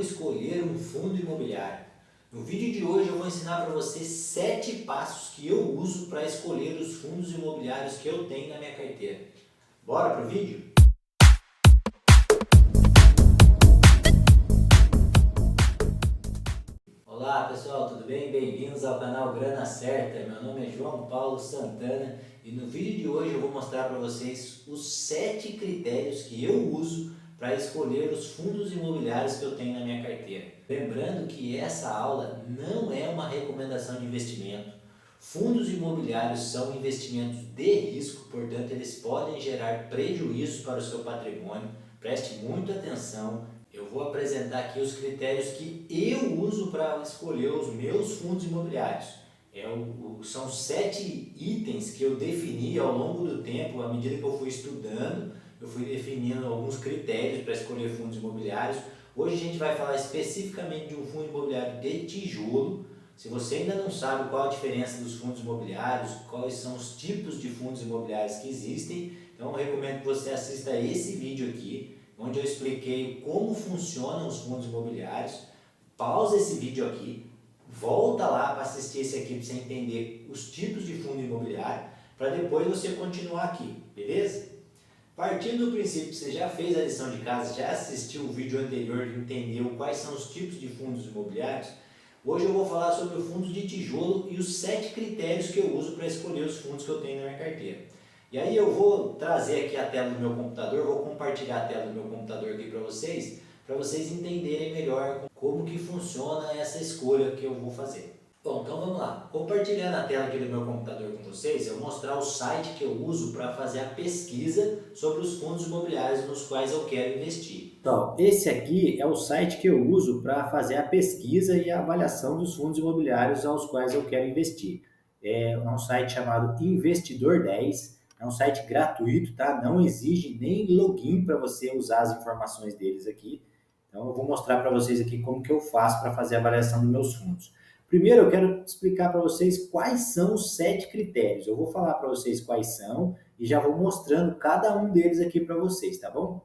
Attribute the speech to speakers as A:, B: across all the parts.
A: escolher um fundo imobiliário. No vídeo de hoje eu vou ensinar para você 7 passos que eu uso para escolher os fundos imobiliários que eu tenho na minha carteira. Bora pro vídeo? Olá pessoal, tudo bem? Bem-vindos ao canal Grana Certa. Meu nome é João Paulo Santana e no vídeo de hoje eu vou mostrar para vocês os 7 critérios que eu uso para escolher os fundos imobiliários que eu tenho na minha carteira. Lembrando que essa aula não é uma recomendação de investimento. Fundos imobiliários são investimentos de risco, portanto eles podem gerar prejuízo para o seu patrimônio. Preste muita atenção. Eu vou apresentar aqui os critérios que eu uso para escolher os meus fundos imobiliários. São 7 itens que eu defini ao longo do tempo, à medida que eu fui estudando, eu fui definindo alguns critérios para escolher fundos imobiliários. Hoje a gente vai falar especificamente de um fundo imobiliário de tijolo. Se você ainda não sabe qual a diferença dos fundos imobiliários, quais são os tipos de fundos imobiliários que existem, então eu recomendo que você assista esse vídeo aqui, onde eu expliquei como funcionam os fundos imobiliários. Pausa esse vídeo aqui, volta lá para assistir esse aqui para você entender os tipos de fundo imobiliário, para depois você continuar aqui, beleza? Partindo do princípio que você já fez a lição de casa, já assistiu o vídeo anterior e entendeu quais são os tipos de fundos imobiliários, hoje eu vou falar sobre o fundo de tijolo e os 7 critérios que eu uso para escolher os fundos que eu tenho na minha carteira. E aí eu vou trazer aqui a tela do meu computador, vou compartilhar a tela do meu computador aqui para vocês entenderem melhor como que funciona essa escolha que eu vou fazer. Bom, então vamos lá. Compartilhando a tela aqui do meu computador com vocês, eu vou mostrar o site que eu uso para fazer a pesquisa sobre os fundos imobiliários nos quais eu quero investir. Então, esse aqui é o site que eu uso para fazer a pesquisa e a avaliação dos fundos imobiliários aos quais eu quero investir. É um site chamado Investidor 10. É um site gratuito, tá? Não exige nem login para você usar as informações deles aqui. Então eu vou mostrar para vocês aqui como que eu faço para fazer a avaliação dos meus fundos. Primeiro eu quero explicar para vocês quais são os 7 critérios. Eu vou falar para vocês quais são e já vou mostrando cada um deles aqui para vocês, tá bom?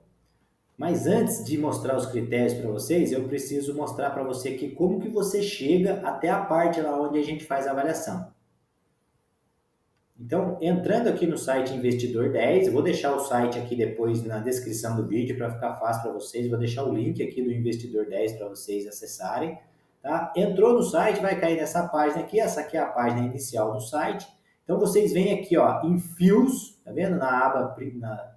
A: Mas antes de mostrar os critérios para vocês, eu preciso mostrar para você aqui como que você chega até a parte lá onde a gente faz a avaliação. Então, entrando aqui no site Investidor 10, eu vou deixar o site aqui depois na descrição do vídeo para ficar fácil para vocês, vou deixar o link aqui do Investidor 10 para vocês acessarem. Tá? Entrou no site, vai cair nessa página aqui, essa aqui é a página inicial do site. Então, vocês vêm aqui ó, em Fios, tá vendo? Na aba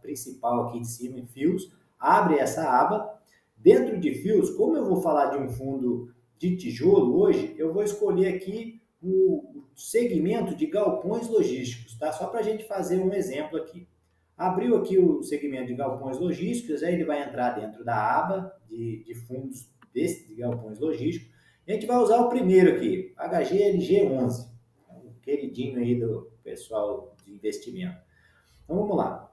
A: principal aqui de cima, em Fios, abre essa aba. Dentro de Fios, como eu vou falar de um fundo de tijolo hoje, eu vou escolher aqui o segmento de galpões logísticos, tá? Só para a gente fazer um exemplo aqui. Abriu aqui o segmento de galpões logísticos, aí ele vai entrar dentro da aba de fundos de galpões logísticos. E a gente vai usar o primeiro aqui, HGLG11, o queridinho aí do pessoal de investimento. Então vamos lá.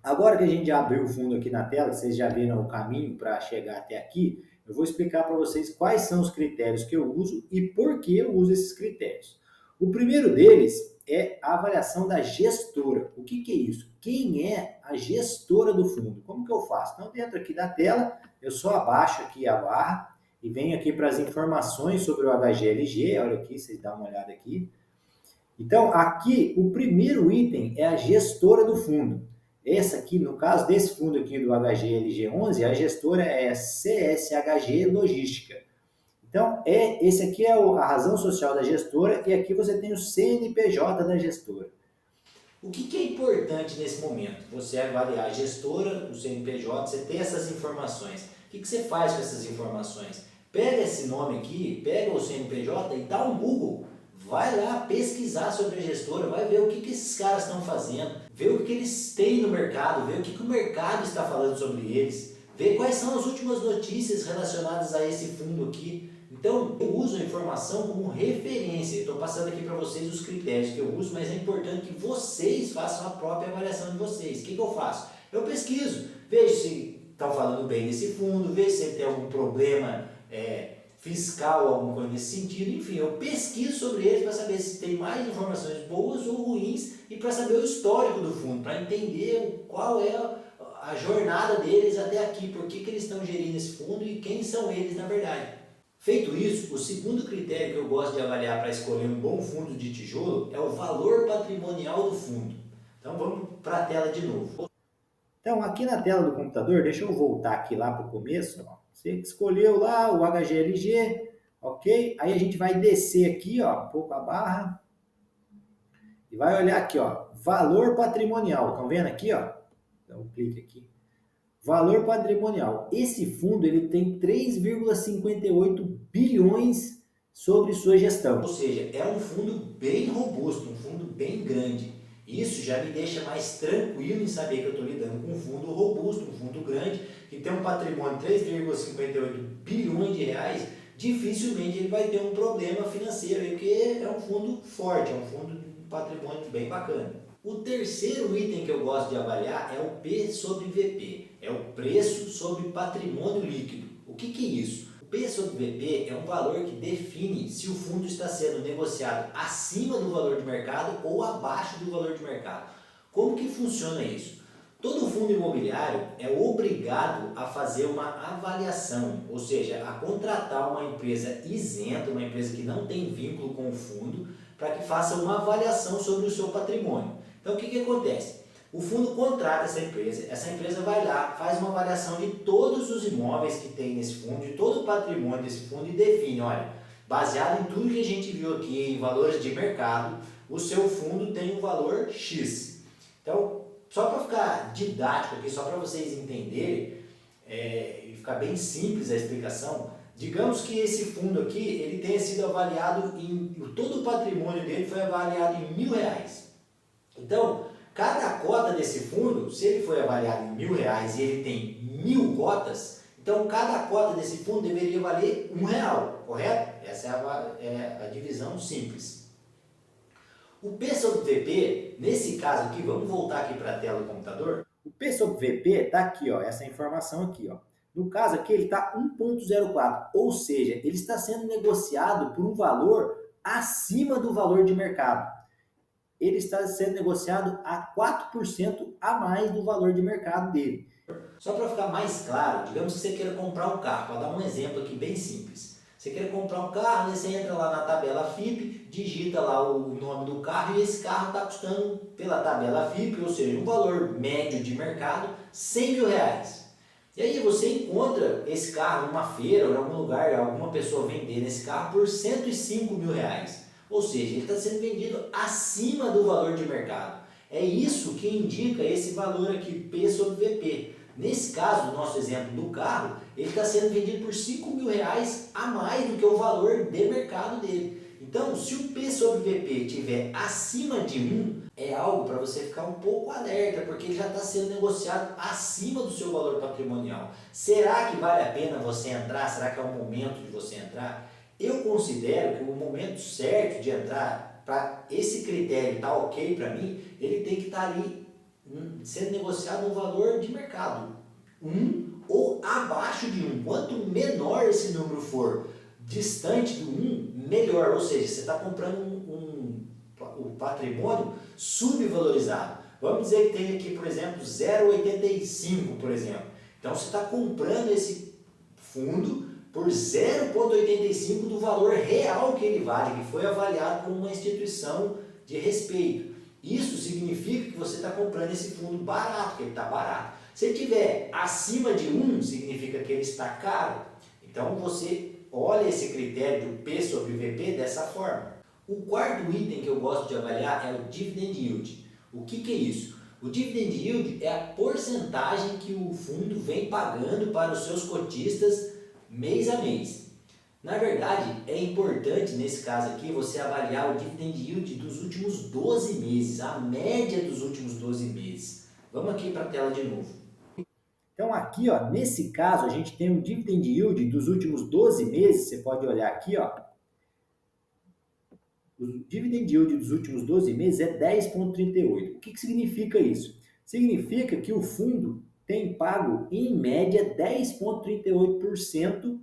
A: Agora que a gente já abriu o fundo aqui na tela, vocês já viram o caminho para chegar até aqui, eu vou explicar para vocês quais são os critérios que eu uso e por que eu uso esses critérios. O primeiro deles é a avaliação da gestora. O que é isso? Quem é a gestora do fundo? Como que eu faço? Então, dentro aqui da tela, eu só abaixo aqui a barra e venho aqui para as informações sobre o HGLG. Olha aqui, vocês dão uma olhada aqui. Então, aqui, o primeiro item é a gestora do fundo. Essa aqui, no caso desse fundo aqui do HGLG11, a gestora é CSHG Logística. Então, esse aqui é a razão social da gestora e aqui você tem o CNPJ da gestora. O que é importante nesse momento? Você avaliar a gestora, o CNPJ, você ter essas informações. O que você faz com essas informações? Pega esse nome aqui, pega o CNPJ e dá um Google. Vai lá pesquisar sobre a gestora, vai ver o que esses caras estão fazendo, ver o que eles têm no mercado, ver o que o mercado está falando sobre eles, ver quais são as últimas notícias relacionadas a esse fundo aqui. Então, eu uso a informação como referência. Estou passando aqui para vocês os critérios que eu uso, mas é importante que vocês façam a própria avaliação de vocês. O que eu faço? Eu pesquiso, vejo se estão falando bem desse fundo, vejo se ele tem algum problema fiscal, alguma coisa nesse sentido, enfim, eu pesquiso sobre eles para saber se tem mais informações boas ou ruins e para saber o histórico do fundo, para entender qual é a jornada deles até aqui, por que eles estão gerindo esse fundo e quem são eles na verdade. Feito isso, o segundo critério que eu gosto de avaliar para escolher um bom fundo de tijolo é o valor patrimonial do fundo. Então vamos para a tela de novo.
B: Então, aqui na tela do computador, deixa eu voltar aqui lá para o começo. Ó. Você escolheu lá o HGLG, ok? Aí a gente vai descer aqui, ó, um pouco a barra. E vai olhar aqui, ó, valor patrimonial. Estão vendo aqui, ó? Dá um clique aqui. Valor patrimonial. Esse fundo ele tem 3,58 bilhões sobre sua gestão.
A: Ou seja, é um fundo bem robusto, um fundo bem grande. Isso já me deixa mais tranquilo em saber que eu estou lidando com um fundo robusto, um fundo grande, que tem um patrimônio de 3,58 bilhões de reais. Dificilmente ele vai ter um problema financeiro, porque é um fundo forte, é um fundo de patrimônio bem bacana. O terceiro item que eu gosto de avaliar é o P sobre VP, é o preço sobre patrimônio líquido. O que é isso? O P sobre VP é um valor que define se o fundo está sendo negociado acima do valor de mercado ou abaixo do valor de mercado. Como que funciona isso? Todo fundo imobiliário é obrigado a fazer uma avaliação, ou seja, a contratar uma empresa isenta, uma empresa que não tem vínculo com o fundo, para que faça uma avaliação sobre o seu patrimônio. Então o que acontece? O fundo contrata essa empresa vai lá, faz uma avaliação de todos os imóveis que tem nesse fundo, de todo o patrimônio desse fundo e define, olha, baseado em tudo que a gente viu aqui, em valores de mercado, o seu fundo tem um valor X. Então, só para ficar didático aqui, só para vocês entenderem, e ficar bem simples a explicação, digamos que esse fundo aqui, ele tenha sido avaliado todo o patrimônio dele foi avaliado em R$ 1.000. Então, cada cota desse fundo, se ele foi avaliado em R$ 1.000 e ele tem 1.000 cotas, então cada cota desse fundo deveria valer R$ 1, correto? Essa é a divisão simples. O P sobre VP, nesse caso aqui, vamos voltar aqui para a tela do computador.
B: O P sobre VP está aqui, ó, essa informação aqui. Ó. No caso aqui, ele está 1,04, ou seja, ele está sendo negociado por um valor acima do valor de mercado. Ele está sendo negociado a 4% a mais do valor de mercado dele.
A: Só para ficar mais claro, digamos que você queira comprar um carro, para dar um exemplo aqui bem simples. Você quer comprar um carro, você entra lá na tabela FIP, digita lá o nome do carro e esse carro está custando pela tabela FIP, ou seja, um valor médio de mercado, R$ 100.000. E aí você encontra esse carro numa feira ou em algum lugar, alguma pessoa vendendo esse carro por R$ 105.000. Ou seja, ele está sendo vendido acima do valor de mercado. É isso que indica esse valor aqui, P sobre VP. Nesse caso, no nosso exemplo do carro, ele está sendo vendido por R$ 5.000 a mais do que o valor de mercado dele. Então, se o P sobre VP estiver acima de 1, é algo para você ficar um pouco alerta, porque ele já está sendo negociado acima do seu valor patrimonial. Será que vale a pena você entrar? Será que é o momento de você entrar? Eu considero que o momento certo de entrar, para esse critério estar ok para mim, ele tem que estar ali sendo negociado no valor de mercado, 1 ou abaixo de 1. Quanto menor esse número for distante do 1, melhor. Ou seja, você está comprando um patrimônio subvalorizado. Vamos dizer que tem aqui, por exemplo, 0,85, por exemplo. Então você está comprando esse fundo por 0,85 do valor real que ele vale, que foi avaliado por uma instituição de respeito. Isso significa que você está comprando esse fundo barato, que ele está barato. Se ele estiver acima de 1, significa que ele está caro. Então você olha esse critério do P sobre VP dessa forma. O quarto item que eu gosto de avaliar é o Dividend Yield. O que é isso? O Dividend Yield é a porcentagem que o fundo vem pagando para os seus cotistas mês a mês. Na verdade, é importante nesse caso aqui você avaliar o Dividend Yield dos últimos 12 meses, a média dos últimos 12 meses. Vamos aqui para a tela de novo.
B: Então aqui, ó, nesse caso, a gente tem um Dividend Yield dos últimos 12 meses, você pode olhar aqui, ó. O Dividend Yield dos últimos 12 meses é 10,38. O que significa isso? Significa que o fundo tem pago, em média, 10,38%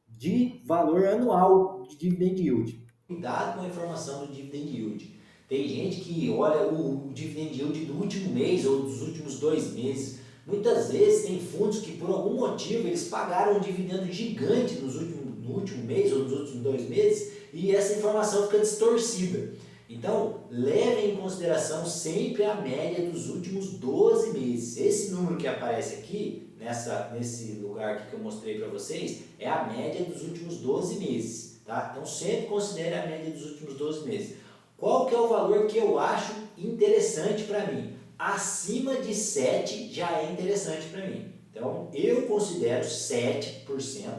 B: de valor anual de Dividend Yield.
A: Cuidado com a informação do Dividend Yield. Tem gente que olha o Dividend Yield do último mês ou dos últimos 2 meses. Muitas vezes tem fundos que por algum motivo eles pagaram um dividendo gigante no último mês ou nos últimos 2 meses e essa informação fica distorcida. Então, leve em consideração sempre a média dos últimos 12 meses. Esse número que aparece aqui, nesse lugar aqui que eu mostrei para vocês, é a média dos últimos 12 meses. Tá? Então, sempre considere a média dos últimos 12 meses. Qual que é o valor que eu acho interessante para mim? Acima de 7 já é interessante para mim. Então, eu considero 7%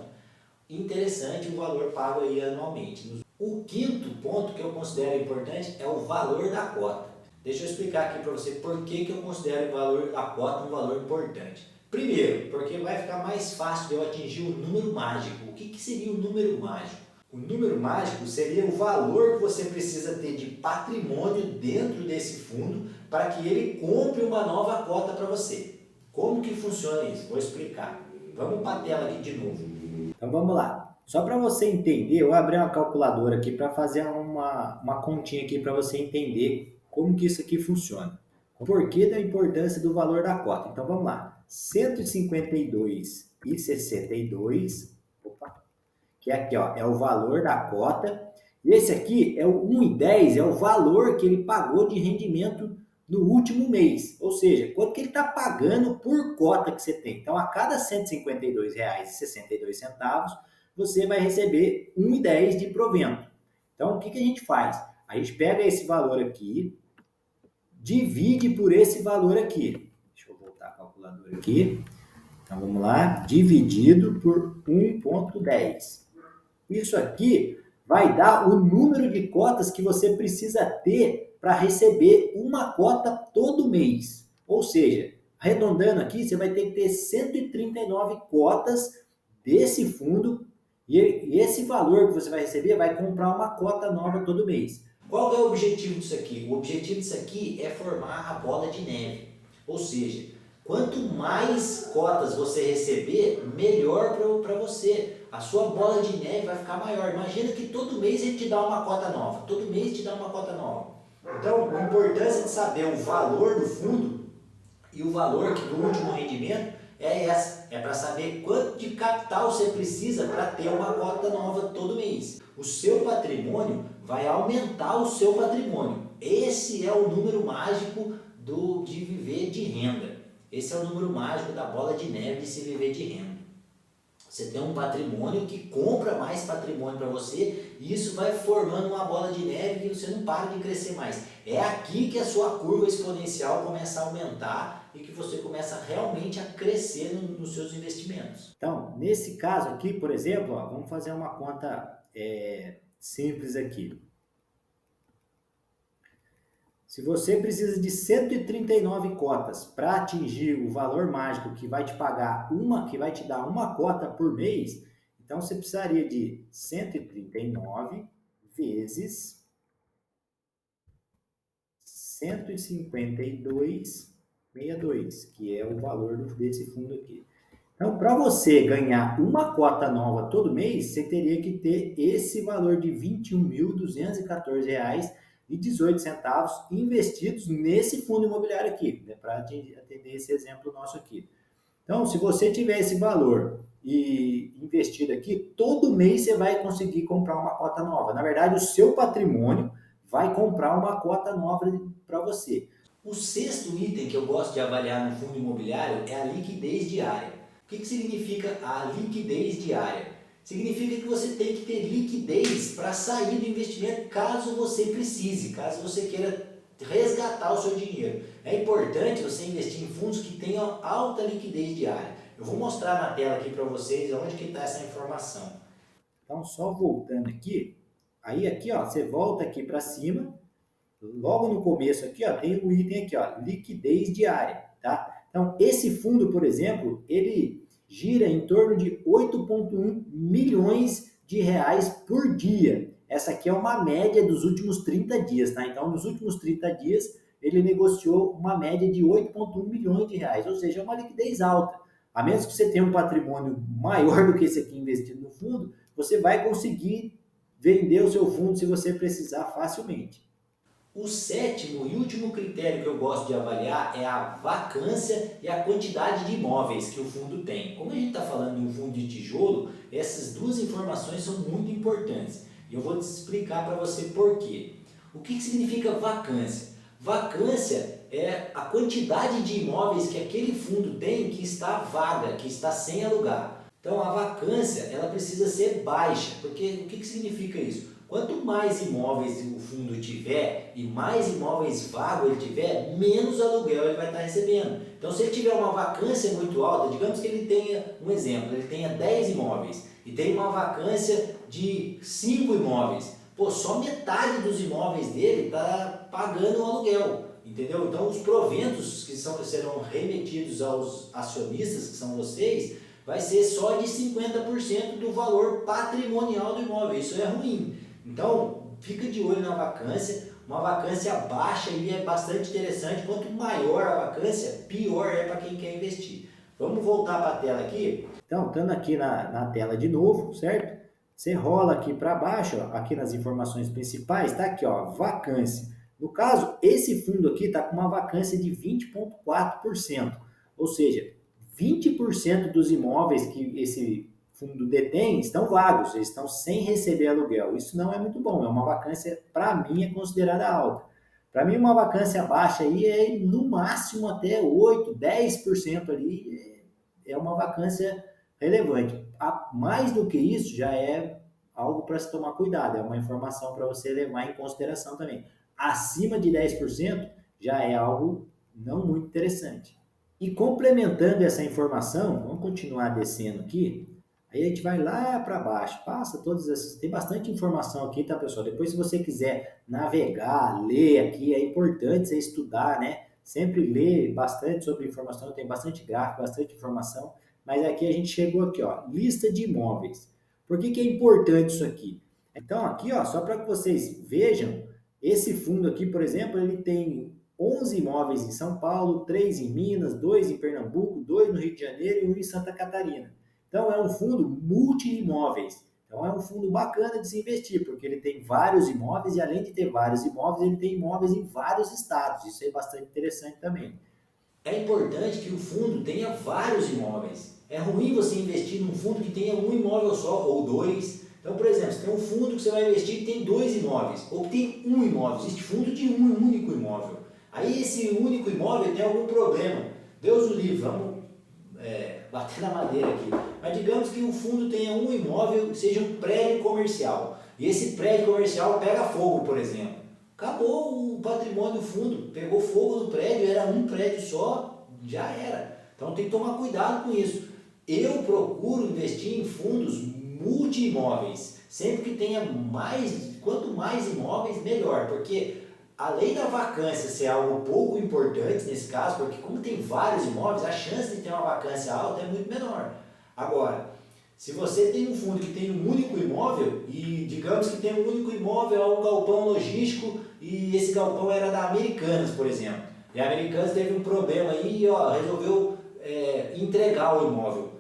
A: interessante o valor pago aí anualmente. O quinto ponto que eu considero importante é o valor da cota. Deixa eu explicar aqui para você por que eu considero o valor da cota um valor importante. Primeiro, porque vai ficar mais fácil de eu atingir o número mágico. O que seria o número mágico? O número mágico seria o valor que você precisa ter de patrimônio dentro desse fundo para que ele compre uma nova cota para você. Como que funciona isso? Vou explicar. Vamos para a tela aqui de novo.
B: Então vamos lá. Só para você entender, eu abri uma calculadora aqui para fazer uma continha aqui para você entender como que isso aqui funciona. O porquê da importância do valor da cota. Então vamos lá. 152,62, que é aqui, ó, é o valor da cota. E esse aqui é o 1,10, é o valor que ele pagou de rendimento no último mês. Ou seja, quanto que ele está pagando por cota que você tem. Então, a cada R$ 152,62, você vai receber 1,10 de provento. Então, o que a gente faz? A gente pega esse valor aqui, divide por esse valor aqui. Deixa eu voltar a calculadora aqui. Então, vamos lá. Dividido por 1,10. Isso aqui vai dar o número de cotas que você precisa ter para receber uma cota todo mês. Ou seja, arredondando aqui, você vai ter que ter 139 cotas desse fundo e esse valor que você vai receber vai comprar uma cota nova todo mês.
A: Qual é o objetivo disso aqui? O objetivo disso aqui é formar a bola de neve. Ou seja, quanto mais cotas você receber, melhor para você. A sua bola de neve vai ficar maior. Imagina que todo mês ele te dá uma cota nova. Todo mês te dá uma cota nova. Então, a importância de saber o valor do fundo e o valor do último rendimento é essa. É para saber quanto de capital você precisa para ter uma cota nova todo mês. O seu patrimônio vai aumentar o seu patrimônio. Esse é o número mágico de viver de renda. Esse é o número mágico da bola de neve de se viver de renda. Você tem um patrimônio que compra mais patrimônio para você e isso vai formando uma bola de neve que você não para de crescer mais. É aqui que a sua curva exponencial começa a aumentar e que você começa realmente a crescer nos seus investimentos.
B: Então, nesse caso aqui, por exemplo, ó, vamos fazer uma conta simples aqui. Se você precisa de 139 cotas para atingir o valor mágico que vai te pagar que vai te dar uma cota por mês, então você precisaria de 139 vezes 152,62, que é o valor desse fundo aqui. Então, para você ganhar uma cota nova todo mês, você teria que ter esse valor de R$ 21.214,18 investidos nesse fundo imobiliário aqui, né, para atender esse exemplo nosso aqui. Então, se você tiver esse valor e investido aqui, todo mês você vai conseguir comprar uma cota nova. Na verdade, o seu patrimônio vai comprar uma cota nova para você.
A: O sexto item que eu gosto de avaliar no fundo imobiliário é a liquidez diária. O que significa a liquidez diária? Significa que você tem que ter liquidez para sair do investimento caso você precise, caso você queira resgatar o seu dinheiro. É importante você investir em fundos que tenham alta liquidez diária. Eu vou mostrar na tela aqui para vocês onde que está essa informação.
B: Então, só voltando aqui, aí aqui, ó, você volta aqui para cima, logo no começo aqui, ó, tem o item aqui, ó, liquidez diária, tá? Então, esse fundo, por exemplo, ele gira em torno de 8,1 milhões de reais por dia. Essa aqui é uma média dos últimos 30 dias, tá? Então, nos últimos 30 dias, ele negociou uma média de 8,1 milhões de reais, ou seja, é uma liquidez alta. A menos que você tenha um patrimônio maior do que esse aqui investido no fundo, você vai conseguir vender o seu fundo se você precisar facilmente.
A: O sétimo e último critério que eu gosto de avaliar é a vacância e a quantidade de imóveis que o fundo tem. Como a gente está falando de um fundo de tijolo, essas duas informações são muito importantes. E eu vou te explicar para você por quê. O que significa vacância? Vacância é a quantidade de imóveis que aquele fundo tem que está vaga, que está sem alugar. Então a vacância ela precisa ser baixa, porque o que significa isso? Quanto mais imóveis o fundo tiver e mais imóveis vagos ele tiver, menos aluguel ele vai estar recebendo. Então se ele tiver uma vacância muito alta, digamos que ele tenha, um exemplo, ele tenha 10 imóveis e tem uma vacância de 5 imóveis, pô, só metade dos imóveis dele está pagando o aluguel, entendeu? Então os proventos que serão remetidos aos acionistas, que são vocês, vai ser só de 50% do valor patrimonial do imóvel, isso é ruim. Então, fica de olho na vacância, uma vacância baixa e é bastante interessante, quanto maior a vacância, pior é para quem quer investir. Vamos voltar para a tela aqui?
B: Então, estando aqui na tela de novo, certo? Você rola aqui para baixo, ó, aqui nas informações principais, está aqui, ó, vacância. No caso, esse fundo aqui está com uma vacância de 20,4%, ou seja, 20% dos imóveis que esse fundo detém estão vagos, eles estão sem receber aluguel. Isso não é muito bom, é uma vacância, para mim, é considerada alta. Para mim, uma vacância baixa aí é no máximo até 8, 10% ali, é uma vacância relevante. Mais do que isso, já é algo para se tomar cuidado, é uma informação para você levar em consideração também. Acima de 10% já é algo não muito interessante. E complementando essa informação, vamos continuar descendo aqui, aí a gente vai lá para baixo, passa todas essas, tem bastante informação aqui, tá pessoal? Depois se você quiser navegar, ler aqui, é importante você estudar, né? Sempre ler bastante sobre informação, tem bastante gráfico, bastante informação, mas aqui a gente chegou aqui, ó, lista de imóveis. Por que é importante isso aqui? Então aqui, ó, só para que vocês vejam, esse fundo aqui, por exemplo, ele tem 11 imóveis em São Paulo, 3 em Minas, 2 em Pernambuco, 2 no Rio de Janeiro e 1 em Santa Catarina. Então é um fundo multi-imóveis. Então é um fundo bacana de se investir, porque ele tem vários imóveis e além de ter vários imóveis, ele tem imóveis em vários estados. Isso é bastante interessante também.
A: É importante que o fundo tenha vários imóveis. É ruim você investir num fundo que tenha um imóvel só ou dois. Então, por exemplo, você tem um fundo que você vai investir que tem 2 imóveis ou que tem um imóvel. Existe fundo de um único imóvel. Aí esse único imóvel tem algum problema. Deus o livre, vamos bater na madeira aqui. Mas digamos que o fundo tenha um imóvel que seja um prédio comercial. E esse prédio comercial pega fogo, por exemplo. Acabou o patrimônio do fundo, pegou fogo no prédio, era um prédio só, já era. Então tem que tomar cuidado com isso. Eu procuro investir em fundos multi-imóveis, sempre que tenha mais, quanto mais imóveis, melhor, porque além da vacância ser algo pouco importante nesse caso, porque como tem vários imóveis, a chance de ter uma vacância alta é muito menor. Agora, se você tem um fundo que tem um único imóvel, e digamos que tem um único imóvel, é um galpão logístico, e esse galpão era da Americanas, por exemplo, e a Americanas teve um problema aí e resolveu entregar o imóvel.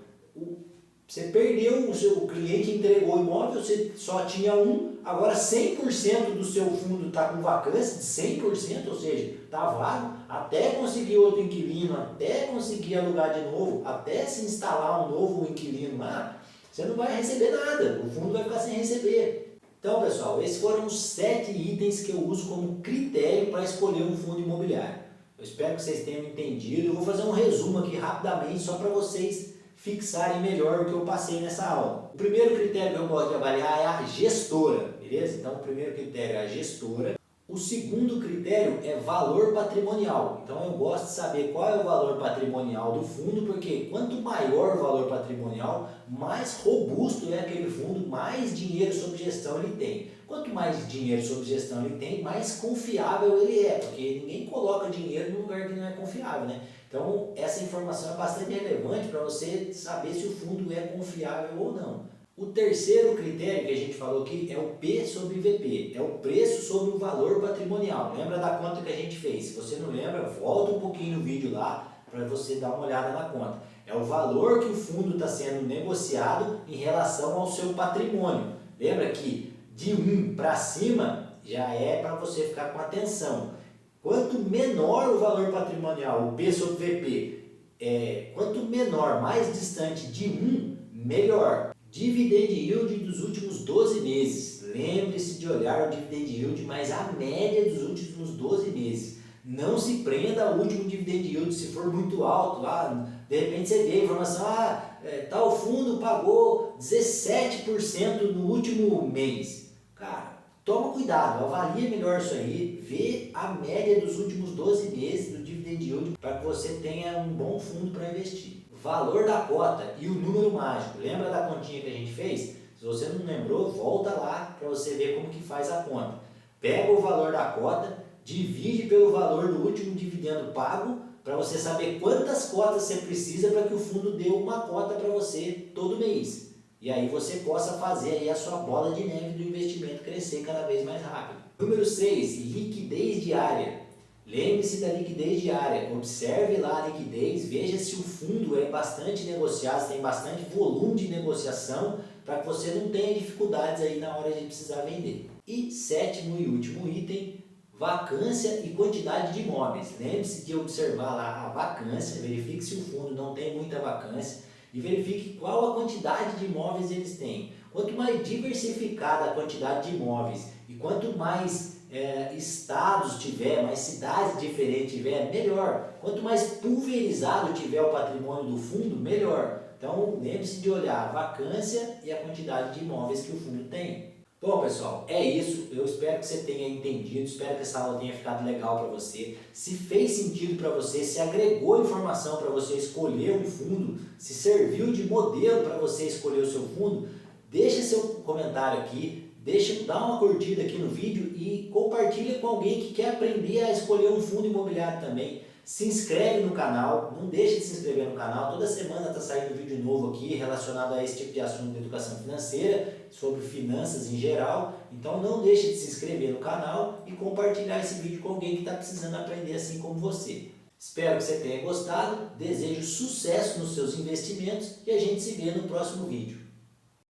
A: Você perdeu, o cliente entregou o imóvel, você só tinha um, agora 100% do seu fundo está com vacância, de 100%, ou seja, está vago, até conseguir outro inquilino, até conseguir alugar de novo, até se instalar um novo inquilino lá, você não vai receber nada, o fundo vai ficar sem receber. Então, pessoal, esses foram os 7 itens que eu uso como critério para escolher um fundo imobiliário. Eu espero que vocês tenham entendido. Eu vou fazer um resumo aqui rapidamente, só para vocês fixarem melhor o que eu passei nessa aula. O primeiro critério que eu gosto de avaliar é a gestora, beleza? Então, o primeiro critério é a gestora. O segundo critério é valor patrimonial. Então, eu gosto de saber qual é o valor patrimonial do fundo, porque quanto maior o valor patrimonial, mais robusto é aquele fundo, mais dinheiro sob gestão ele tem. Quanto mais dinheiro sob gestão ele tem, mais confiável ele é, porque ninguém coloca dinheiro num lugar que não é confiável, né? Então, essa informação é bastante relevante para você saber se o fundo é confiável ou não. O terceiro critério que a gente falou aqui é o P sobre VP, é o preço sobre o valor patrimonial. Lembra da conta que a gente fez? Se você não lembra, volta um pouquinho no vídeo lá para você dar uma olhada na conta. É o valor que o fundo está sendo negociado em relação ao seu patrimônio. Lembra que de 1 para cima já é para você ficar com atenção. Quanto menor o valor patrimonial, o P sobre VP, quanto menor, mais distante de 1, melhor. Dividend yield dos últimos 12 meses. Lembre-se de olhar o dividend yield, mas a média dos últimos 12 meses. Não se prenda ao último dividend yield se for muito alto. De repente você vê a informação, tal fundo pagou 17% no último mês. Cara, toma cuidado, avalia melhor isso aí, vê a média dos últimos 12 meses do dividend yield para que você tenha um bom fundo para investir. Valor da cota e o número mágico. Lembra da continha que a gente fez? Se você não lembrou, volta lá para você ver como que faz a conta. Pega o valor da cota, divide pelo valor do último dividendo pago, para você saber quantas cotas você precisa para que o fundo dê uma cota para você todo mês. E aí você possa fazer aí a sua bola de neve do investimento crescer cada vez mais rápido. Número 6, liquidez diária. Lembre-se da liquidez diária, observe lá a liquidez, veja se o fundo é bastante negociado, se tem bastante volume de negociação, para que você não tenha dificuldades aí na hora de precisar vender. E sétimo e último item, vacância e quantidade de imóveis. Lembre-se de observar lá a vacância, verifique se o fundo não tem muita vacância e verifique qual a quantidade de imóveis eles têm. Quanto mais diversificada a quantidade de imóveis e quanto mais estados tiver, mais cidades diferentes tiver, melhor. Quanto mais pulverizado tiver o patrimônio do fundo, melhor. Então, lembre-se de olhar a vacância e a quantidade de imóveis que o fundo tem. Bom, pessoal, é isso. Eu espero que você tenha entendido, espero que essa aula tenha ficado legal para você. Se fez sentido para você, se agregou informação para você escolher um fundo, se serviu de modelo para você escolher o seu fundo, deixe seu comentário aqui. Dá uma curtida aqui no vídeo e compartilha com alguém que quer aprender a escolher um fundo imobiliário também. Se inscreve no canal, não deixe de se inscrever no canal. Toda semana está saindo vídeo novo aqui relacionado a esse tipo de assunto de educação financeira, sobre finanças em geral. Então não deixe de se inscrever no canal e compartilhar esse vídeo com alguém que está precisando aprender assim como você. Espero que você tenha gostado, desejo sucesso nos seus investimentos e a gente se vê no próximo vídeo.